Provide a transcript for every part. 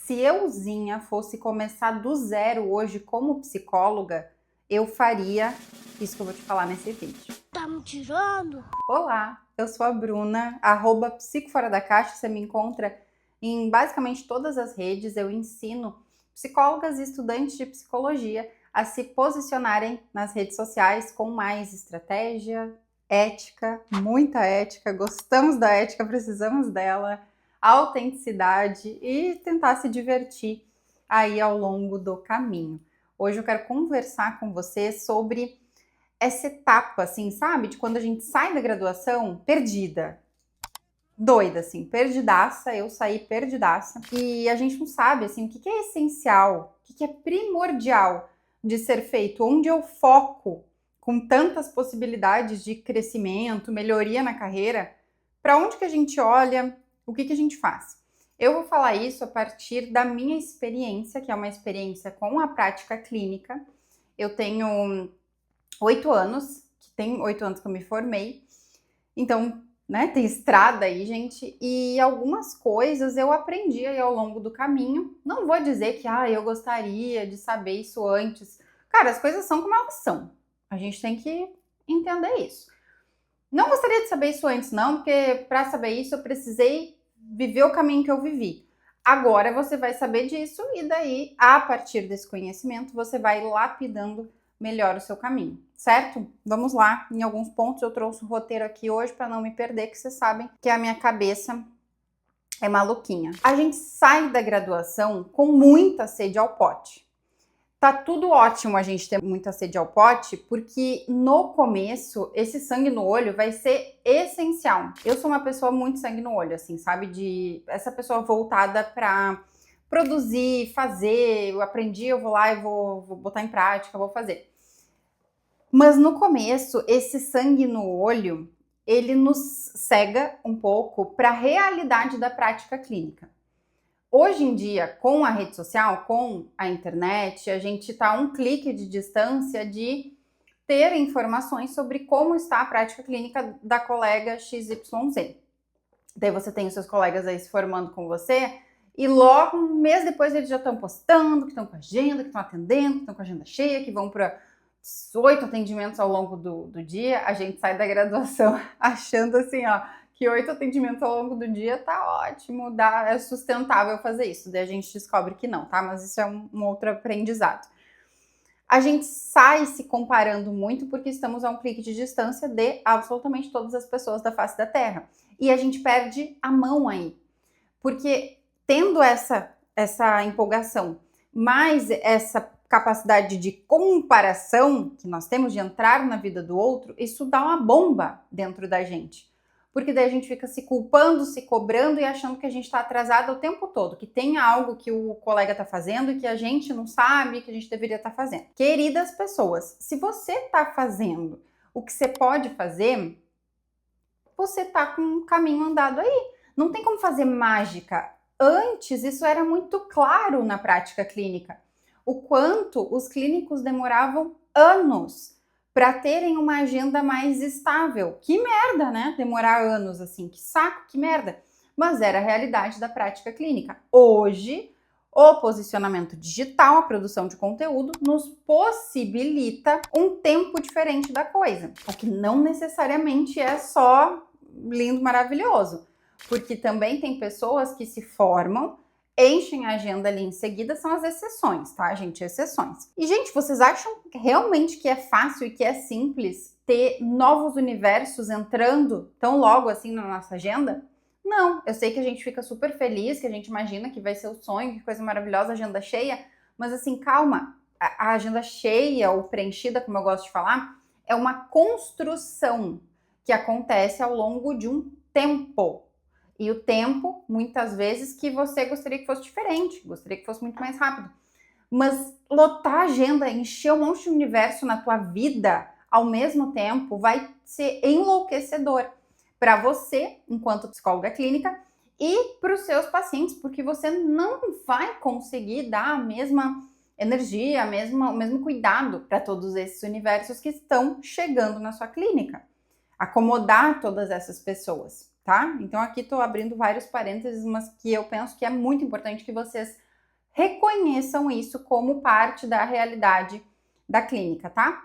Se euzinha fosse começar do zero hoje como psicóloga, eu faria isso que eu vou te falar nesse vídeo. Tá me tirando? Olá, eu sou a Bruna, @psicoforadacaixa, você me encontra em basicamente todas as redes. Eu ensino psicólogas e estudantes de psicologia a se posicionarem nas redes sociais com mais estratégia, ética, muita ética, gostamos da ética, precisamos dela, autenticidade e tentar se divertir aí ao longo do caminho. Hoje eu quero conversar com você sobre essa etapa, assim, sabe? De quando a gente sai da graduação perdida. Doida, assim, perdidaça. Eu saí perdidaça. E a gente não sabe, assim, o que é essencial, o que é primordial de ser feito, onde eu foco com tantas possibilidades de crescimento, melhoria na carreira, para onde que a gente olha, o que a gente faz. Eu vou falar isso a partir da minha experiência, que é uma experiência com a prática clínica. Eu tenho 8 anos, que tem 8 anos que eu me formei, então, né, tem estrada aí, gente, e algumas coisas eu aprendi aí ao longo do caminho. Não vou dizer que, eu gostaria de saber isso antes. Cara, as coisas são como elas são. A gente tem que entender isso. Não gostaria de saber isso antes, não, porque para saber isso eu precisei viver o caminho que eu vivi. Agora você vai saber disso e daí, a partir desse conhecimento, você vai lapidando melhor o seu caminho, certo? Vamos lá, em alguns pontos eu trouxe o roteiro aqui hoje para não me perder, que vocês sabem que a minha cabeça é maluquinha. A gente sai da graduação com muita sede ao pote. Tá tudo ótimo a gente ter muita sede ao pote, porque no começo esse sangue no olho vai ser essencial. Eu sou uma pessoa muito sangue no olho, assim, sabe? De essa pessoa voltada para produzir, fazer. Eu aprendi, eu vou lá e vou botar em prática, vou fazer. Mas no começo, esse sangue no olho, ele nos cega um pouco para a realidade da prática clínica. Hoje em dia, com a rede social, com a internet, a gente está a um clique de distância de ter informações sobre como está a prática clínica da colega XYZ. Daí você tem os seus colegas aí se formando com você e logo um mês depois eles já estão postando que estão com agenda, que estão atendendo, que estão com agenda cheia, que vão para 8 atendimentos ao longo do dia. A gente sai da graduação achando assim, que 8 atendimentos ao longo do dia tá ótimo, é sustentável fazer isso. Daí a gente descobre que não, tá? Mas isso é um outro aprendizado. A gente sai se comparando muito porque estamos a um clique de distância de absolutamente todas as pessoas da face da Terra. E a gente perde a mão aí. Porque tendo essa empolgação, mais essa capacidade de comparação que nós temos de entrar na vida do outro, isso dá uma bomba dentro da gente. Porque daí a gente fica se culpando, se cobrando e achando que a gente está atrasado o tempo todo, que tem algo que o colega está fazendo e que a gente não sabe, que a gente deveria estar fazendo. Queridas pessoas, se você está fazendo o que você pode fazer, você está com um caminho andado aí. Não tem como fazer mágica. Antes, isso era muito claro na prática clínica. O quanto os clínicos demoravam anos para terem uma agenda mais estável. Que merda, né? Demorar anos assim, que saco, que merda. Mas era a realidade da prática clínica. Hoje, o posicionamento digital, a produção de conteúdo, nos possibilita um tempo diferente da coisa. O que não necessariamente é só lindo, maravilhoso. Porque também tem pessoas que se formam, enchem a agenda ali em seguida, são as exceções, tá, gente? Exceções. E, gente, vocês acham realmente que é fácil e que é simples ter novos universos entrando tão logo assim na nossa agenda? Não, eu sei que a gente fica super feliz, que a gente imagina que vai ser o sonho, que coisa maravilhosa, agenda cheia, mas assim, calma, a agenda cheia ou preenchida, como eu gosto de falar, é uma construção que acontece ao longo de um tempo. E o tempo, muitas vezes, que você gostaria que fosse diferente, gostaria que fosse muito mais rápido. Mas lotar a agenda, encher um monte de universo na tua vida ao mesmo tempo vai ser enlouquecedor para você, enquanto psicóloga clínica, e para os seus pacientes, porque você não vai conseguir dar a mesma energia, o mesmo cuidado para todos esses universos que estão chegando na sua clínica. Acomodar todas essas pessoas, tá? Então aqui estou abrindo vários parênteses, mas que eu penso que é muito importante que vocês reconheçam isso como parte da realidade da clínica, tá?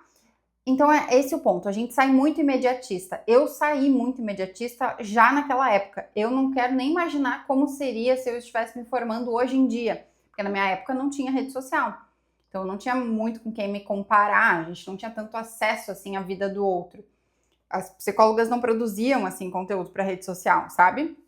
Então é esse o ponto, a gente sai muito imediatista. Eu saí muito imediatista já naquela época. Eu não quero nem imaginar como seria se eu estivesse me formando hoje em dia, porque na minha época não tinha rede social. Então não tinha muito com quem me comparar, a gente não tinha tanto acesso assim à vida do outro. As psicólogas não produziam assim conteúdo para rede social, sabe?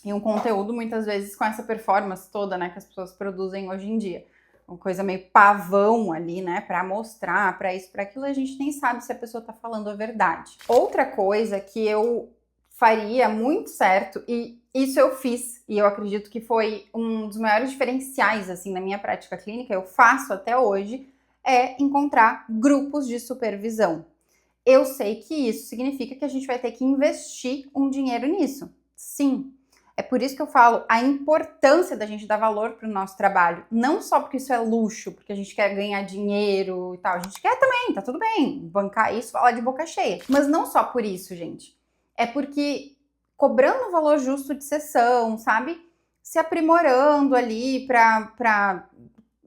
E um conteúdo muitas vezes com essa performance toda, né, que as pessoas produzem hoje em dia. Uma coisa meio pavão ali, né, para mostrar, para isso, para aquilo, a gente nem sabe se a pessoa tá falando a verdade. Outra coisa que eu faria muito certo, e isso eu fiz, e eu acredito que foi um dos maiores diferenciais, assim, na minha prática clínica, eu faço até hoje, é encontrar grupos de supervisão. Eu sei que isso significa que a gente vai ter que investir um dinheiro nisso. Sim. É por isso que eu falo a importância da gente dar valor para o nosso trabalho. Não só porque isso é luxo, porque a gente quer ganhar dinheiro e tal. A gente quer também, tá tudo bem. Bancar isso, falar de boca cheia. Mas não só por isso, gente. É porque cobrando o valor justo de sessão, sabe? Se aprimorando ali para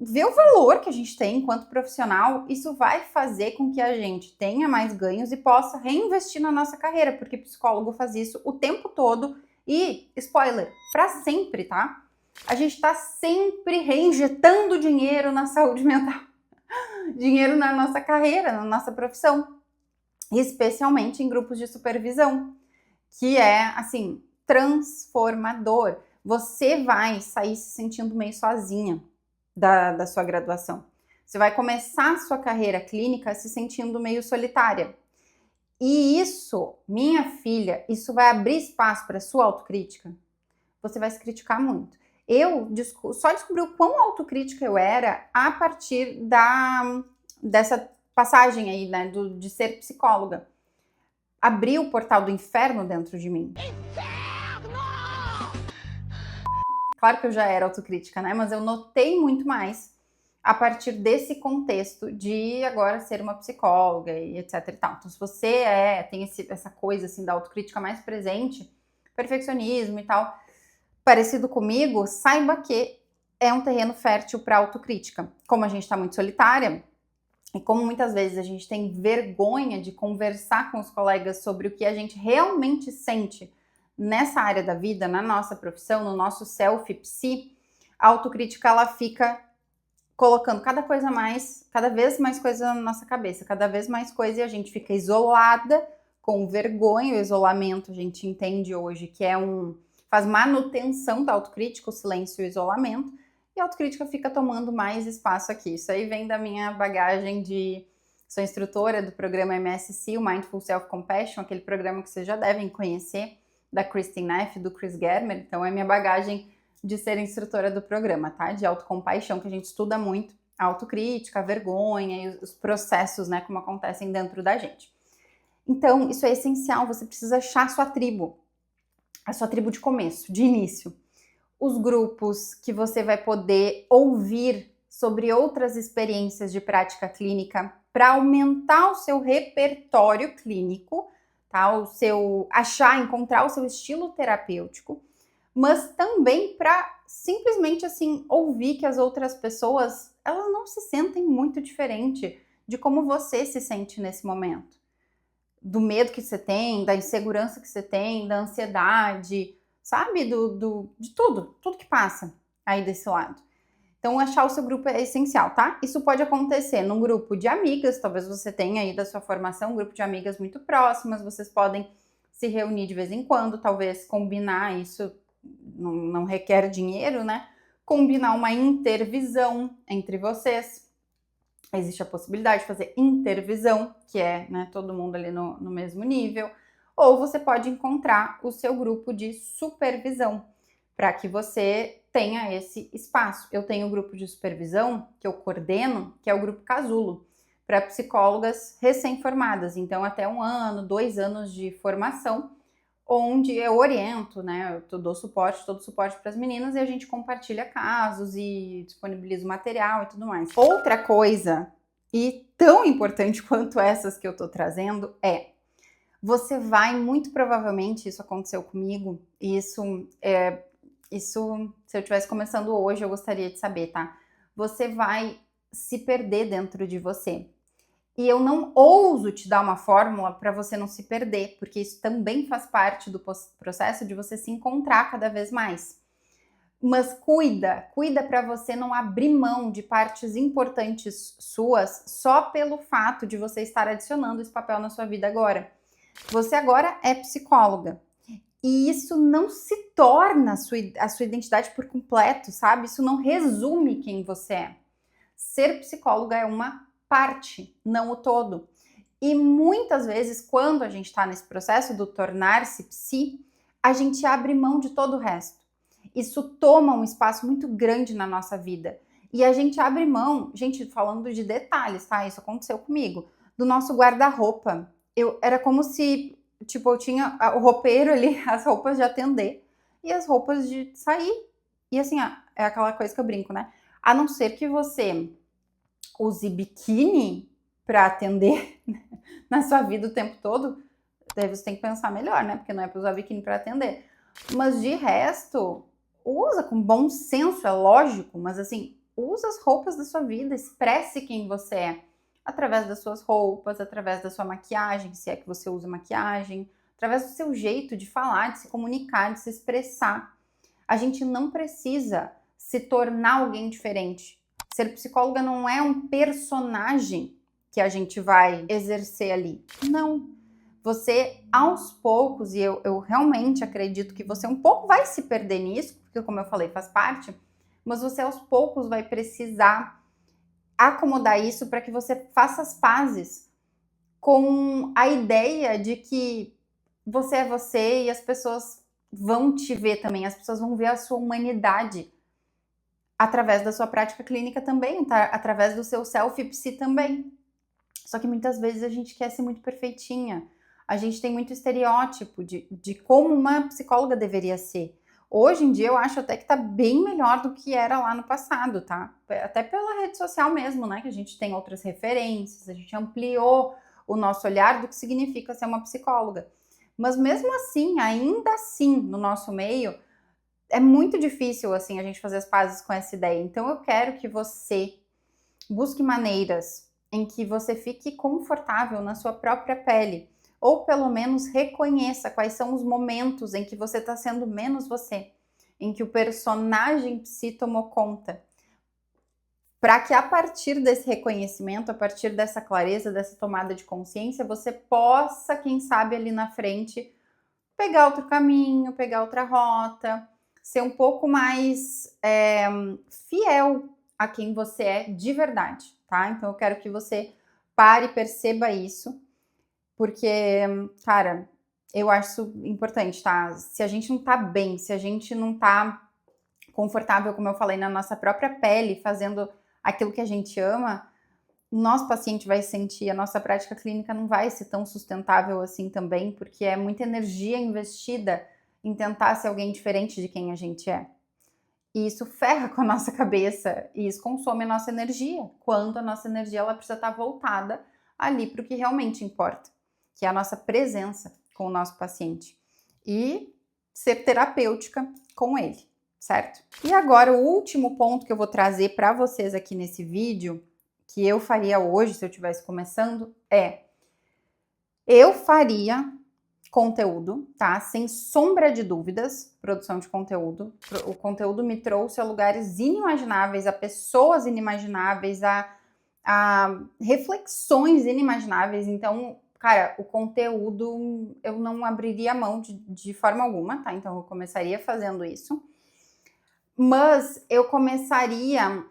ver o valor que a gente tem enquanto profissional, isso vai fazer com que a gente tenha mais ganhos e possa reinvestir na nossa carreira, porque psicólogo faz isso o tempo todo e, spoiler, para sempre, tá? A gente tá sempre reinjetando dinheiro na saúde mental, dinheiro na nossa carreira, na nossa profissão, especialmente em grupos de supervisão, que é, assim, transformador. Você vai sair se sentindo meio sozinha da sua graduação. Você vai começar a sua carreira clínica se sentindo meio solitária. E isso, minha filha, isso vai abrir espaço para sua autocrítica. Você vai se criticar muito. Eu só descobri o quão autocrítica eu era a partir dessa passagem aí, né, de ser psicóloga. Abri o portal do inferno dentro de mim. Inferno! Claro que eu já era autocrítica, né? Mas eu notei muito mais a partir desse contexto de agora ser uma psicóloga e etc e tal. Então, se você tem essa coisa assim da autocrítica mais presente, perfeccionismo e tal, parecido comigo, saiba que é um terreno fértil para autocrítica. Como a gente está muito solitária e como muitas vezes a gente tem vergonha de conversar com os colegas sobre o que a gente realmente sente nessa área da vida, na nossa profissão, no nosso self-psi, a autocrítica ela fica colocando cada vez mais coisa na nossa cabeça, cada vez mais coisa, e a gente fica isolada, com vergonha. O isolamento a gente entende hoje que faz manutenção da autocrítica, o silêncio e o isolamento, e a autocrítica fica tomando mais espaço aqui. Isso aí vem da minha bagagem sou instrutora do programa MSC, o Mindful Self-Compassion, aquele programa que vocês já devem conhecer, da Kristin Neff, do Chris Germer. Então é minha bagagem de ser instrutora do programa, tá? De autocompaixão, que a gente estuda muito a autocrítica, a vergonha e os processos, né, como acontecem dentro da gente. Então, isso é essencial, você precisa achar a sua tribo de começo, de início. Os grupos que você vai poder ouvir sobre outras experiências de prática clínica para aumentar o seu repertório clínico, tá? Encontrar o seu estilo terapêutico, mas também para simplesmente assim ouvir que as outras pessoas, elas não se sentem muito diferente de como você se sente nesse momento. Do medo que você tem, da insegurança que você tem, da ansiedade, sabe? De tudo que passa aí desse lado. Então, achar o seu grupo é essencial, tá? Isso pode acontecer num grupo de amigas, talvez você tenha aí da sua formação um grupo de amigas muito próximas, vocês podem se reunir de vez em quando, talvez combinar isso, não requer dinheiro, né? Combinar uma intervisão entre vocês. Existe a possibilidade de fazer intervisão, que é, né, todo mundo ali no mesmo nível. Ou você pode encontrar o seu grupo de supervisão, para que você tenha esse espaço. Eu tenho um grupo de supervisão que eu coordeno, que é o grupo Casulo, para psicólogas recém-formadas. Então, até 1 ano, 2 anos de formação, onde eu oriento, né, eu dou todo suporte para as meninas e a gente compartilha casos e disponibiliza o material e tudo mais. Outra coisa, e tão importante quanto essas que eu tô trazendo, você vai, muito provavelmente, isso aconteceu comigo, e isso se eu estivesse começando hoje, eu gostaria de saber, tá? Você vai se perder dentro de você. E eu não ouso te dar uma fórmula para você não se perder, porque isso também faz parte do processo de você se encontrar cada vez mais. Mas cuida para você não abrir mão de partes importantes suas só pelo fato de você estar adicionando esse papel na sua vida agora. Você agora é psicóloga. E isso não se torna a sua identidade por completo, sabe? Isso não resume quem você é. Ser psicóloga é uma parte, não o todo. E muitas vezes, quando a gente está nesse processo do tornar-se psi, a gente abre mão de todo o resto. Isso toma um espaço muito grande na nossa vida. E a gente abre mão, gente, falando de detalhes, tá? Isso aconteceu comigo, do nosso guarda-roupa. Era como se, tipo, eu tinha o roupeiro ali, as roupas de atender e as roupas de sair. E assim, é aquela coisa que eu brinco, né? A não ser que você use biquíni para atender na sua vida o tempo todo, daí você tem que pensar melhor, né? Porque não é para usar biquíni para atender. Mas de resto, usa com bom senso, é lógico, mas assim, usa as roupas da sua vida, expresse quem você é. Através das suas roupas, através da sua maquiagem, se é que você usa maquiagem, através do seu jeito de falar, de se comunicar, de se expressar. A gente não precisa se tornar alguém diferente. Ser psicóloga não é um personagem que a gente vai exercer ali. Não. Você, aos poucos, e eu realmente acredito que você um pouco vai se perder nisso, porque, como eu falei, faz parte, mas você aos poucos vai precisar acomodar isso para que você faça as pazes com a ideia de que você é você e as pessoas vão te ver também, as pessoas vão ver a sua humanidade através da sua prática clínica também, tá? Através do seu self-psi também. Só que muitas vezes a gente quer ser muito perfeitinha. A gente tem muito estereótipo de como uma psicóloga deveria ser. Hoje em dia eu acho até que tá bem melhor do que era lá no passado, tá? Até pela rede social mesmo, né? Que a gente tem outras referências, a gente ampliou o nosso olhar do que significa ser uma psicóloga. Mas mesmo assim, ainda assim, no nosso meio, é muito difícil, assim, a gente fazer as pazes com essa ideia. Então eu quero que você busque maneiras em que você fique confortável na sua própria pele, ou pelo menos reconheça quais são os momentos em que você está sendo menos você, em que o personagem se tomou conta, para que a partir desse reconhecimento, a partir dessa clareza, dessa tomada de consciência, você possa, quem sabe ali na frente, pegar outro caminho, pegar outra rota, ser um pouco mais fiel a quem você é de verdade, tá? Então eu quero que você pare e perceba isso, porque, cara, eu acho importante, tá? Se a gente não tá bem, se a gente não tá confortável, como eu falei, na nossa própria pele, fazendo aquilo que a gente ama, o nosso paciente vai sentir, a nossa prática clínica não vai ser tão sustentável assim também, porque é muita energia investida em tentar ser alguém diferente de quem a gente é. E isso ferra com a nossa cabeça e isso consome a nossa energia, quando a nossa energia ela precisa estar voltada ali para o que realmente importa, que é a nossa presença com o nosso paciente e ser terapêutica com ele, certo? E agora o último ponto que eu vou trazer para vocês aqui nesse vídeo, que eu faria hoje se eu estivesse começando, eu faria conteúdo, tá? Sem sombra de dúvidas, produção de conteúdo. O conteúdo me trouxe a lugares inimagináveis, a pessoas inimagináveis, a reflexões inimagináveis. Então, cara, o conteúdo eu não abriria mão de forma alguma, tá? Então, eu começaria fazendo isso. Mas eu começaria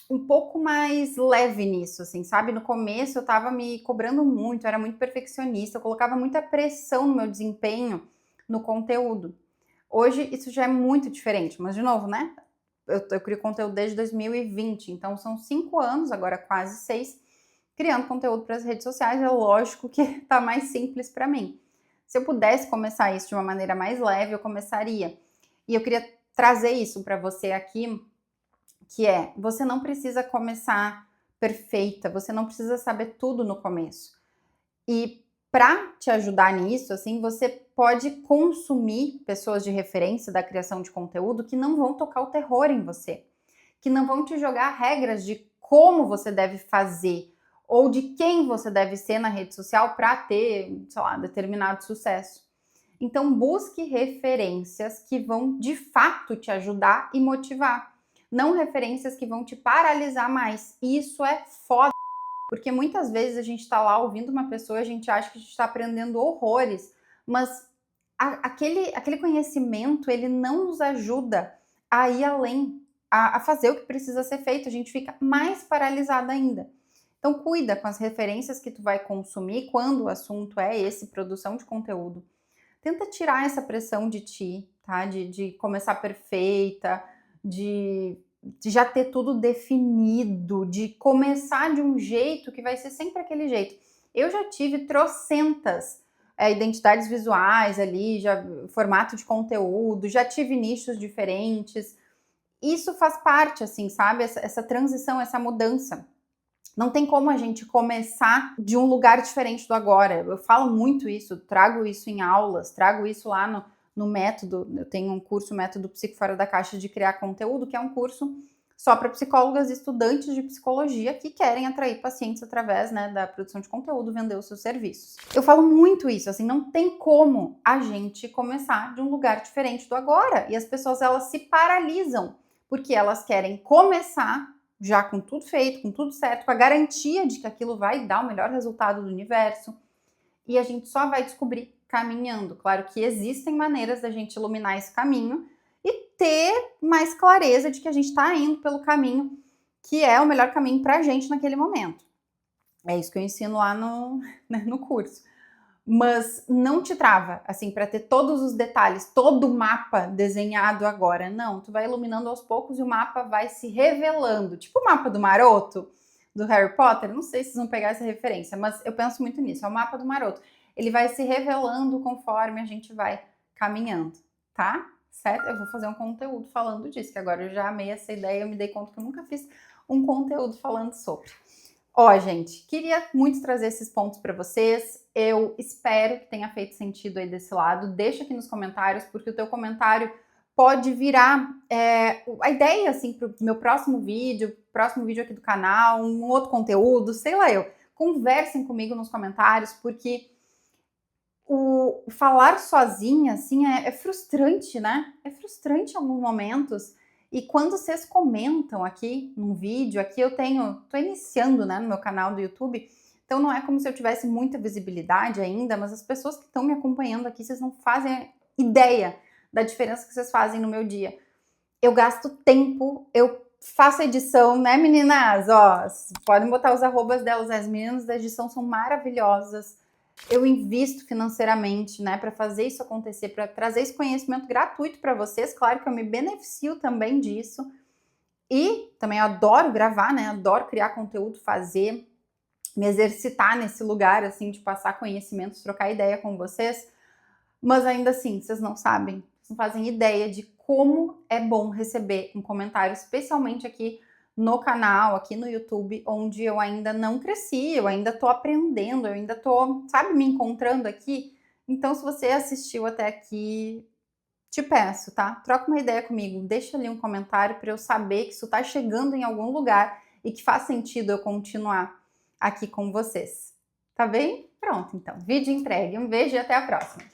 um pouco mais leve nisso, assim, sabe? No começo eu tava me cobrando muito, eu era muito perfeccionista, eu colocava muita pressão no meu desempenho no conteúdo. Hoje isso já é muito diferente, mas de novo, né? Eu crio conteúdo desde 2020, então são 5 anos, agora quase 6, criando conteúdo para as redes sociais. É lógico que tá mais simples para mim. Se eu pudesse começar isso de uma maneira mais leve, eu começaria. E eu queria trazer isso para você aqui, que é, você não precisa começar perfeita, você não precisa saber tudo no começo. E Para te ajudar nisso, assim, você pode consumir pessoas de referência da criação de conteúdo que não vão tocar o terror em você, que não vão te jogar regras de como você deve fazer ou de quem você deve ser na rede social para ter, sei lá, determinado sucesso. Então, busque referências que vão de fato te ajudar e motivar, não referências que vão te paralisar mais. E isso é foda, porque muitas vezes a gente está lá ouvindo uma pessoa e a gente acha que a gente está aprendendo horrores, mas aquele conhecimento, ele não nos ajuda a ir além, a fazer o que precisa ser feito, a gente fica mais paralisada ainda. Então, cuida com as referências que tu vai consumir quando o assunto é esse, produção de conteúdo. Tenta tirar essa pressão de ti, tá? De começar perfeita, de já ter tudo definido, de começar de um jeito que vai ser sempre aquele jeito. Eu já tive trocentas identidades visuais ali, já formato de conteúdo, já tive nichos diferentes. Isso faz parte, assim, sabe? Essa transição, essa mudança. Não tem como a gente começar de um lugar diferente do agora. Eu falo muito isso, trago isso em aulas, trago isso lá no método. Eu tenho um curso, Método Psico Fora da Caixa de Criar Conteúdo, que é um curso só para psicólogas e estudantes de psicologia que querem atrair pacientes através, né, da produção de conteúdo, vender os seus serviços. Eu falo muito isso, assim, não tem como a gente começar de um lugar diferente do agora. E as pessoas, elas se paralisam, porque elas querem começar já com tudo feito, com tudo certo, com a garantia de que aquilo vai dar o melhor resultado do universo. E a gente só vai descobrir caminhando. Claro que existem maneiras da gente iluminar esse caminho e ter mais clareza de que a gente está indo pelo caminho que é o melhor caminho para a gente naquele momento. É isso que eu ensino lá no curso. Mas não te trava, assim, para ter todos os detalhes, todo o mapa desenhado agora. Não, tu vai iluminando aos poucos e o mapa vai se revelando. Tipo o mapa do Maroto, do Harry Potter. Não sei se vocês vão pegar essa referência, mas eu penso muito nisso. É o mapa do Maroto. Ele vai se revelando conforme a gente vai caminhando, tá? Certo? Eu vou fazer um conteúdo falando disso, que agora eu já amei essa ideia. Eu me dei conta que eu nunca fiz um conteúdo falando sobre. Ó, gente, queria muito trazer esses pontos para vocês. Eu espero que tenha feito sentido aí desse lado. Deixa aqui nos comentários, porque o teu comentário pode virar a ideia, assim, para o meu próximo vídeo aqui do canal, um outro conteúdo, sei lá eu. Conversem comigo nos comentários, porque o falar sozinha, assim, é frustrante, né? É frustrante em alguns momentos. E quando vocês comentam aqui num vídeo, aqui tô iniciando, né, no meu canal do YouTube, então não é como se eu tivesse muita visibilidade ainda, mas as pessoas que estão me acompanhando aqui, vocês não fazem ideia da diferença que vocês fazem no meu dia. Eu gasto tempo, eu faço edição, né, meninas? Ó, podem botar os arrobas delas, as meninas da edição são maravilhosas. Eu invisto financeiramente, né, para fazer isso acontecer, para trazer esse conhecimento gratuito para vocês. Claro que eu me beneficio também disso. E também eu adoro gravar, né? Adoro criar conteúdo, fazer, me exercitar nesse lugar, assim, de passar conhecimentos, trocar ideia com vocês. Mas ainda assim, vocês não sabem, vocês não fazem ideia de como é bom receber um comentário, especialmente aqui no canal, aqui no YouTube, onde eu ainda não cresci, eu ainda tô aprendendo, eu ainda tô, sabe, me encontrando aqui. Então, se você assistiu até aqui, te peço, tá? Troca uma ideia comigo, deixa ali um comentário para eu saber que isso tá chegando em algum lugar e que faz sentido eu continuar aqui com vocês. Tá bem? Pronto, então. Vídeo entregue. Um beijo e até a próxima.